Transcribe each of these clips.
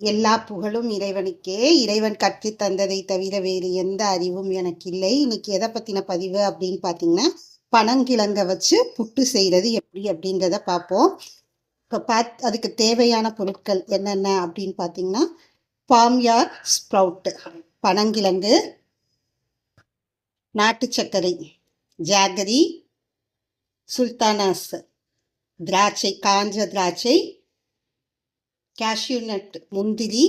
எல்லா புகழும் இறைவனுக்கே. இறைவன் கற்றுத் தந்ததை தவிர வேறு எந்த அறிவும் எனக்கு இல்லை. இன்னைக்கு எதை பத்தின பதிவு அப்படின்னு பார்த்தீங்கன்னா, பனங்கிழங்க வச்சு புட்டு செய்யறது எப்படி அப்படின்றத பார்ப்போம். இப்போ அதுக்கு தேவையான பொருட்கள் என்னென்ன அப்படின்னு பார்த்தீங்கன்னா, பாம்யார்ட் ஸ்ப்ரவுட், பனங்கிழங்கு, நாட்டு சர்க்கரை, ஜாகரி, சுல்தானாஸ், திராட்சை, காஞ்ச திராட்சை, கேஷ்யூ நட், முந்திரி,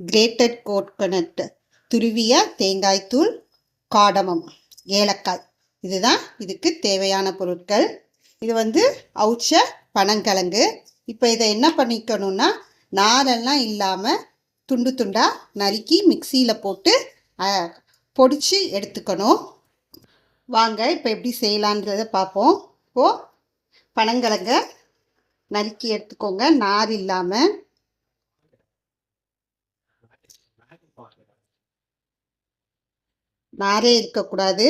கிரேட்டட் கோகனட், துருவிய தேங்காய்த்தூள், காடமம், ஏலக்காய். இதுதான் இதுக்கு தேவையான பொருட்கள். இது அவுச்ச பனங்கிழங்கு. இப்போ இதை என்ன பண்ணிக்கணும்னா, நாரெல்லாம் இல்லாமல் துண்டு துண்டாக நறுக்கி மிக்சியில் போட்டு பொடிச்சு எடுத்துக்கணும். வாங்க இப்போ எப்படி செய்யலான்றதை பார்ப்போம். இப்போது பனங்கிழங்க நறுக்கி எடுத்துக்கோங்க, நார் இல்லாமல். நாரே இருக்கக்கூடாது.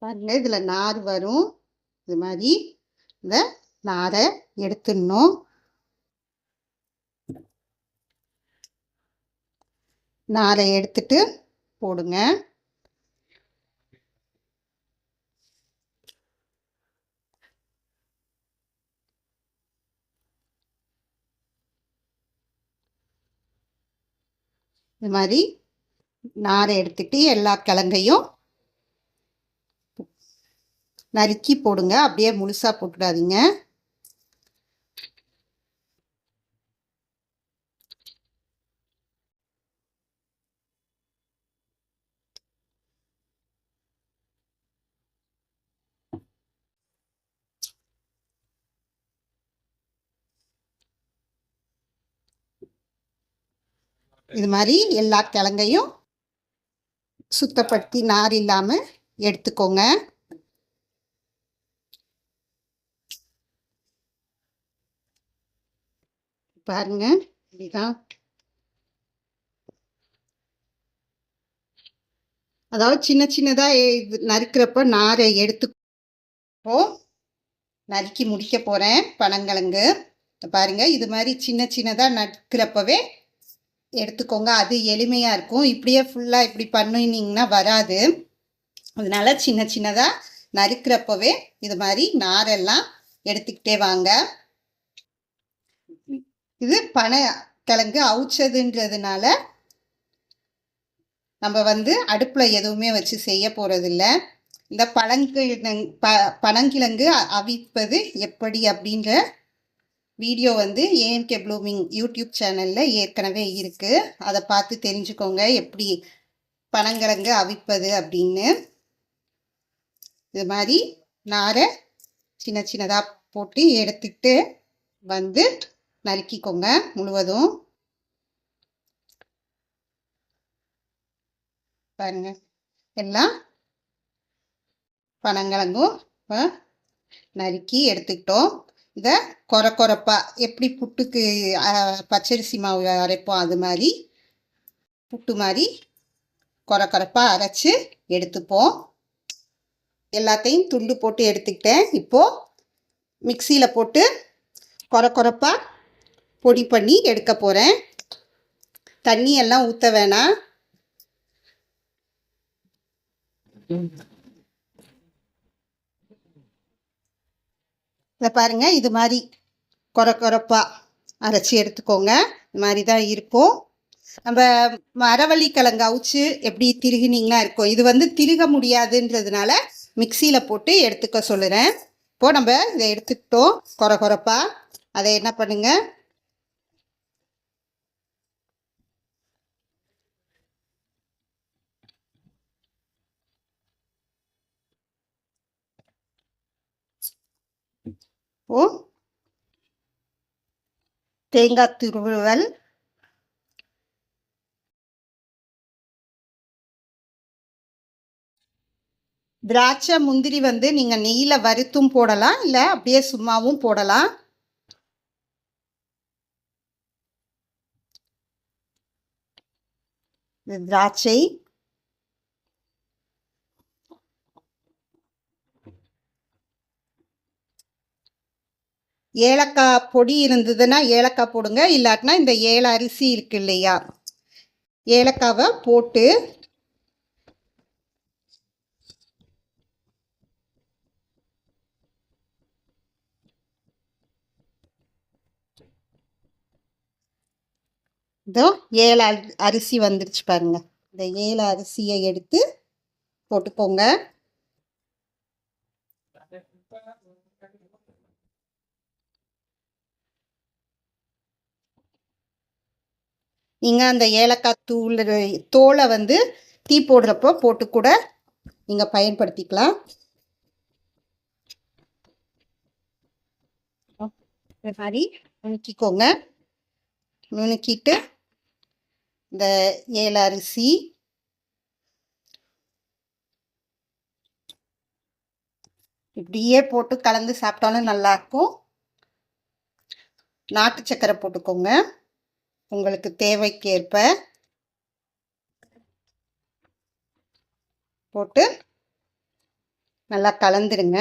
பாருங்க, இதில் நார் வரும். இது மாதிரி இந்த நாரை எடுத்துடணும். நாரை எடுத்துட்டு போடுங்க. இது மாதிரி நாரை எடுத்துட்டு எல்லா கிழங்கையும் நறுக்கி போடுங்க. அப்படியே முழுசா போட்டுடாதீங்க. இது மாதிரி எல்லா கிழங்கையும் சுத்தப்படுத்தி நார் இல்லாம எடுத்துக்கோங்க. பாருங்க, இதுதான். அதாவது சின்ன சின்னதா நறுக்கிறப்ப நாரை எடுத்துப்போ நறுக்கி முடிக்க போறேன். பனங்கிழங்கு பாருங்க, இது மாதிரி சின்ன சின்னதா நறுக்கிறப்பவே எடுத்துக்கோங்க. அது எளிமையா இருக்கும். இப்படியே ஃபுல்லா இப்படி பண்ணினீங்கன்னா வராது. அதனால சின்ன சின்னதா நறுக்கிறப்பவே இது மாதிரி நாரெல்லாம் எடுத்துக்கிட்டே வாங்க. இது பனங்கிழங்கு அவிச்சதுன்றதுனால நம்ம அடுப்புல எதுவுமே வச்சு செய்ய போறதில்ல. இந்த பனங்கிழங்கு அவிப்பது எப்படி அப்படின்ற வீடியோ ஏஎம்கே ப்ளூமிங் யூடியூப் சேனலில் ஏற்கனவே இருக்குது. அதை பார்த்து தெரிஞ்சுக்கோங்க எப்படி பனங்கிழங்கு அவிப்பது அப்படின்னு. இது மாதிரி நாரை சின்ன சின்னதாக போட்டு எடுத்துக்கிட்டு நறுக்கிக்கோங்க முழுவதும். பாருங்க, எல்லாம் பனங்கிழங்கும் நறுக்கி எடுத்துக்கிட்டோம். இதை கொரப்பா எப்படி புட்டுக்கு பச்சரிசி மாவு அரைப்போம் அது மாதிரி புட்டு மாதிரி கொரப்பா அரைச்சி எடுத்துப்போம். எல்லாத்தையும் துண்டு போட்டு எடுத்துக்கிட்டேன். இப்போது மிக்சியில் போட்டு கொரப்பா பொடி பண்ணி எடுக்க போகிறேன். தண்ணி எல்லாம் ஊற்ற வேணாம். இதை பாருங்க, இது மாதிரி கொரப்பா அரைச்சி எடுத்துக்கோங்க. இது மாதிரி தான் இருக்கும். நம்ம மரவள்ளிக்கிழங்கு அவிச்சு எப்படி திருகினீங்கன்னா இருக்கும். இது திருக முடியாதுன்றதுனால மிக்சியில் போட்டு எடுத்துக்க சொல்லுறேன். இப்போது நம்ம இதை எடுத்துக்கிட்டோம் கொரப்பா. அதை என்ன பண்ணுங்க, தேங்காய் துருவல், திராட்சை முந்திரி நீங்கள் நெய்யில் வறுத்தும் போடலாம், இல்லை அப்படியே சும்மாவும் போடலாம். திராட்சை, ஏலக்காய் பொடி இருந்ததுன்னா ஏலக்காய் போடுங்க, இல்லாட்டினா இந்த ஏல அரிசி இருக்கு இல்லையா, ஏலக்காவை போட்டு இதோ ஏல அரிசி வந்துருச்சு பாருங்க. இந்த ஏல அரிசியை எடுத்து போட்டுக்கோங்க. நீங்கள் அந்த ஏலக்காய் தோலை வந்து டீ போடுறப்போ போட்டு கூட நீங்கள் பயன்படுத்திக்கலாம். இது மாதிரி நுணுக்கிக்கோங்க. நுணுக்கிட்டு இந்த ஏல அரிசி, இப்படியே போட்டு கலந்து சாப்பிட்டாலும் நல்லாயிருக்கும். நாட்டு சக்கரை போட்டுக்கோங்க உங்களுக்கு தேவைக்கேற்ப. போட்டு நல்லா கலந்துருங்க.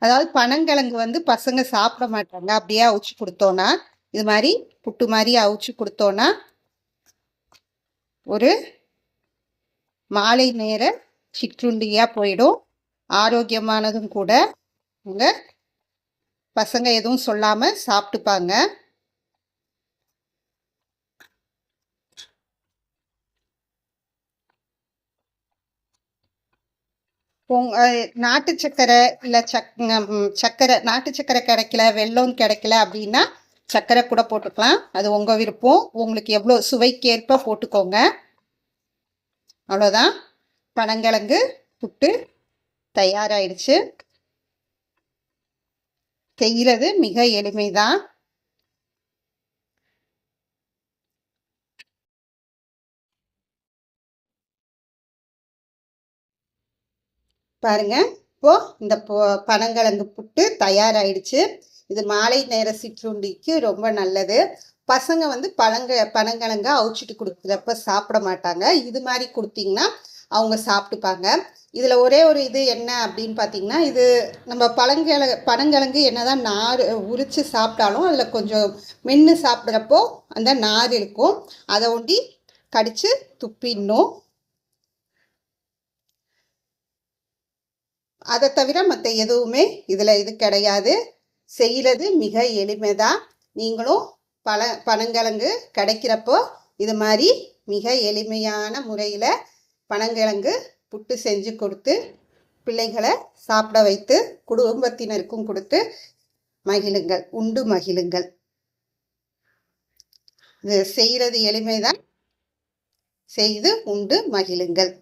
அதாவது பனங்கிழங்கு வந்து பசங்க சாப்பிட மாட்டாங்க, அப்படியே அவிச்சு கொடுத்தோன்னா. இது மாதிரி புட்டு மாதிரி அவிச்சு கொடுத்தோன்னா ஒரு மாலை நேர சிற்றுண்டியாக போயிடும். ஆரோக்கியமானதும் கூட. உங்கள் பசங்க எதுவும் சொல்லாமல் சாப்பிட்டுப்பாங்க. நாட்டு சக்கரை இல்லை சக்கரை நாட்டு சக்கரை கிடைக்கல, வெல்லம் கிடைக்கல அப்படின்னா சக்கரை கூட போட்டுக்கலாம். அது உங்கள் விருப்பம். உங்களுக்கு எவ்வளோ சுவைக்கேற்ப போட்டுக்கோங்க. அவ்வளோதான், பனங்கிழங்கு புட்டு தயாராகிடுச்சு. செய்கிறது மிக எளிமைதான். பாருங்க, இப்போ இந்த பனங்கிழங்கு புட்டு தயாராகிடுச்சு. இது மாலை நேர சிற்றுண்டிக்கு ரொம்ப நல்லது. பசங்க வந்து பனங்கிழங்க அவிச்சிட்டு கொடுக்குறப்ப சாப்பிட மாட்டாங்க. இது மாதிரி கொடுத்தீங்கன்னா அவங்க சாப்பிட்டுப்பாங்க. இதில் ஒரே ஒரு இது என்ன அப்படின்னு பார்த்தீங்கன்னா, இது நம்ம பனங்கிழங்கு என்னதான் நார் உரித்து சாப்பிட்டாலும் அதில் கொஞ்சம் மென்று சாப்பிட்றப்போ அந்த நார் இருக்கும். அதை ஒண்டி கடித்து துப்பிடணும். அதை தவிர மற்ற எதுவுமே இதில் இது கிடையாது. செய்கிறது மிக எளிமைதான். நீங்களும் பனங்கிழங்கு கிடைக்கிறப்போ இது மாதிரி மிக எளிமையான முறையில் பனங்கிழங்கு புட்டு செஞ்சு கொடுத்து பிள்ளைகளை சாப்பிட வைத்து குடும்பத்தினருக்கும் கொடுத்து மகிழுங்கள், உண்டு மகிழுங்கள். இது செய்கிறது எளிமைதான். செய்து உண்டு மகிழுங்கள்.